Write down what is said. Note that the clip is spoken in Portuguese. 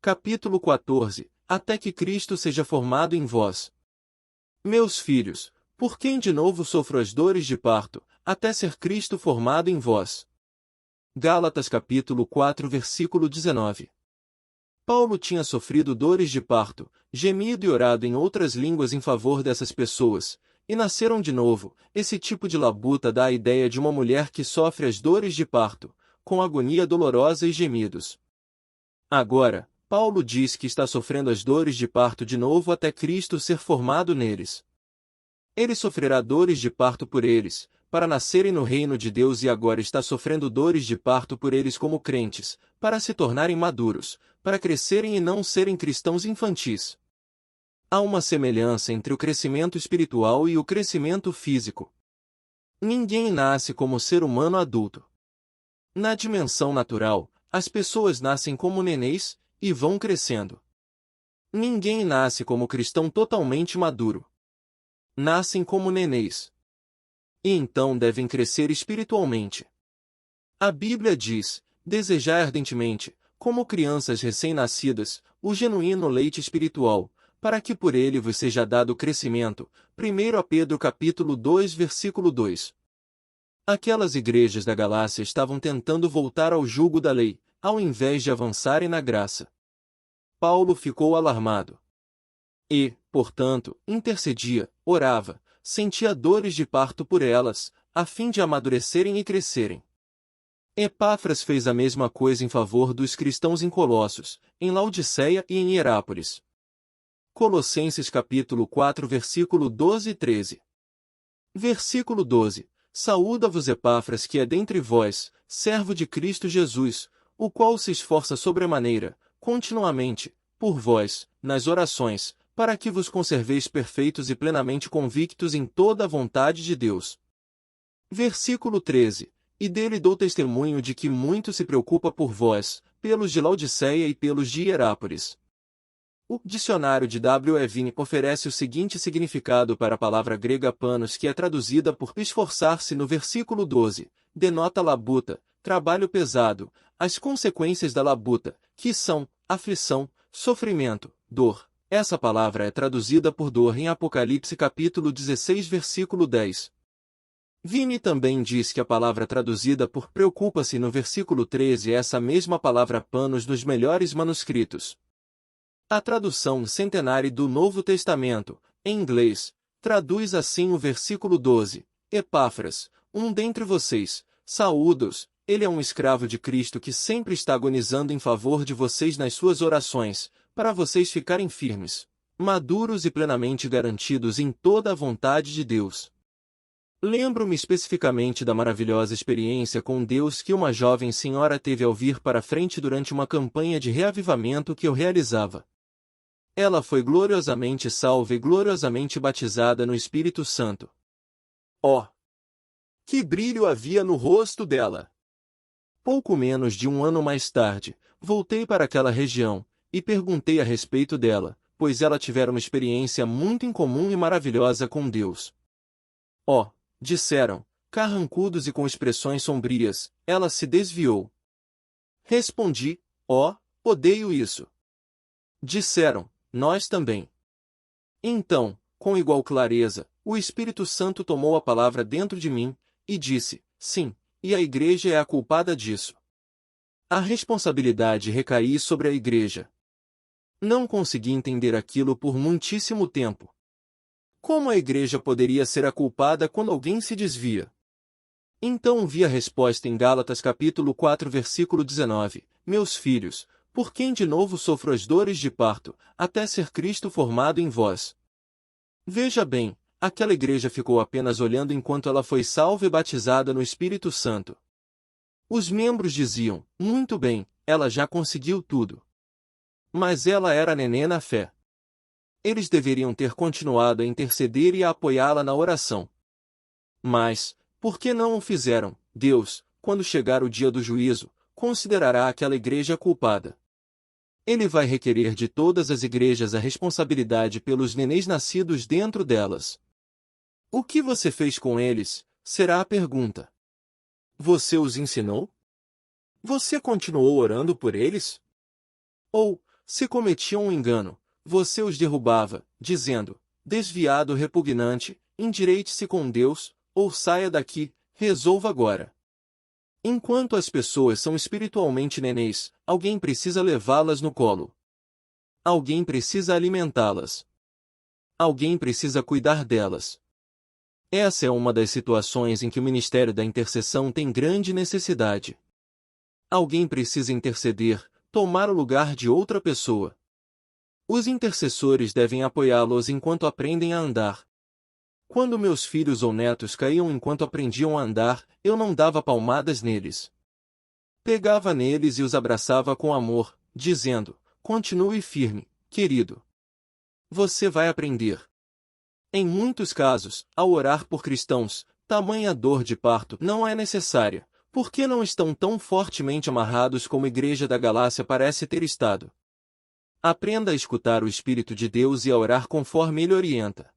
Capítulo 14. Até que Cristo seja formado em vós. Meus filhos, por quem de novo sofro as dores de parto, até ser Cristo formado em vós. Gálatas capítulo 4 versículo 19. Paulo tinha sofrido dores de parto, gemido e orado em outras línguas em favor dessas pessoas, e nasceram de novo. Esse tipo de labuta dá a ideia de uma mulher que sofre as dores de parto, com agonia dolorosa e gemidos. Agora, Paulo diz que está sofrendo as dores de parto de novo até Cristo ser formado neles. Ele sofrerá dores de parto por eles, para nascerem no reino de Deus, e agora está sofrendo dores de parto por eles como crentes, para se tornarem maduros, para crescerem e não serem cristãos infantis. Há uma semelhança entre o crescimento espiritual e o crescimento físico. Ninguém nasce como ser humano adulto. Na dimensão natural, as pessoas nascem como nenéns e vão crescendo. Ninguém nasce como cristão totalmente maduro. Nascem como nenéns. E então devem crescer espiritualmente. A Bíblia diz: desejai ardentemente, como crianças recém-nascidas, o genuíno leite espiritual, para que por ele vos seja dado crescimento. 1 Pedro capítulo 2 versículo 2. Aquelas igrejas da Galácia estavam tentando voltar ao jugo da lei, ao invés de avançarem na graça. Paulo ficou alarmado. E, portanto, intercedia, orava, sentia dores de parto por elas, a fim de amadurecerem e crescerem. Epáfras fez a mesma coisa em favor dos cristãos em Colossos, em Laodiceia e em Hierápolis. Colossenses capítulo 4 versículo 12 e 13. Versículo 12. Saúda-vos Epáfras, que é dentre vós, servo de Cristo Jesus, o qual se esforça sobremaneira, continuamente, por vós, nas orações, para que vos conserveis perfeitos e plenamente convictos em toda a vontade de Deus. Versículo 13. E dele dou testemunho de que muito se preocupa por vós, pelos de Laodiceia e pelos de Hierápolis. O dicionário de W. Evine oferece o seguinte significado para a palavra grega panos, que é traduzida por esforçar-se no versículo 12, denota labuta, trabalho pesado, as consequências da labuta, que são aflição, sofrimento, dor. Essa palavra é traduzida por dor em Apocalipse capítulo 16 versículo 10. Vine também diz que a palavra traduzida por preocupa-se no versículo 13 é essa mesma palavra panos nos melhores manuscritos. A tradução centenária do Novo Testamento, em inglês, traduz assim o versículo 12, Epáfras, um dentre vocês, saúdos, ele é um escravo de Cristo que sempre está agonizando em favor de vocês nas suas orações, para vocês ficarem firmes, maduros e plenamente garantidos em toda a vontade de Deus. Lembro-me especificamente da maravilhosa experiência com Deus que uma jovem senhora teve ao vir para a frente durante uma campanha de reavivamento que eu realizava. Ela foi gloriosamente salva e gloriosamente batizada no Espírito Santo. Oh! Que brilho havia no rosto dela! Pouco menos de um ano mais tarde, voltei para aquela região, e perguntei a respeito dela, pois ela tivera uma experiência muito incomum e maravilhosa com Deus. Oh! Disseram, carrancudos e com expressões sombrias, ela se desviou. Respondi, oh, odeio isso. Disseram, nós também. Então, com igual clareza, o Espírito Santo tomou a palavra dentro de mim, e disse, sim, e a igreja é a culpada disso. A responsabilidade recaía sobre a igreja. Não consegui entender aquilo por muitíssimo tempo. Como a igreja poderia ser a culpada quando alguém se desvia? Então vi a resposta em Gálatas capítulo 4 versículo 19, meus filhos, por quem de novo sofro as dores de parto, até ser Cristo formado em vós. Veja bem, aquela igreja ficou apenas olhando enquanto ela foi salva e batizada no Espírito Santo. Os membros diziam, muito bem, ela já conseguiu tudo. Mas ela era nenê na fé. Eles deveriam ter continuado a interceder e a apoiá-la na oração. Mas, por que não o fizeram? Deus, quando chegar o dia do juízo, considerará aquela igreja culpada. Ele vai requerer de todas as igrejas a responsabilidade pelos nenéns nascidos dentro delas. O que você fez com eles, será a pergunta. Você os ensinou? Você continuou orando por eles? Ou, Se cometiam um engano, você os derrubava, dizendo: desviado repugnante, endireite-se com Deus, ou saia daqui, resolva agora. Enquanto as pessoas são espiritualmente nenéns, alguém precisa levá-las no colo. Alguém precisa alimentá-las. Alguém precisa cuidar delas. Essa é uma das situações em que o ministério da intercessão tem grande necessidade. Alguém precisa interceder, tomar o lugar de outra pessoa. Os intercessores devem apoiá-los enquanto aprendem a andar. Quando meus filhos ou netos caíam enquanto aprendiam a andar, eu não dava palmadas neles. Pegava neles e os abraçava com amor, dizendo: continue firme, querido. Você vai aprender. Em muitos casos, ao orar por cristãos, tamanha dor de parto não é necessária, porque não estão tão fortemente amarrados como a igreja da Galácia parece ter estado. Aprenda a escutar o Espírito de Deus e a orar conforme ele orienta.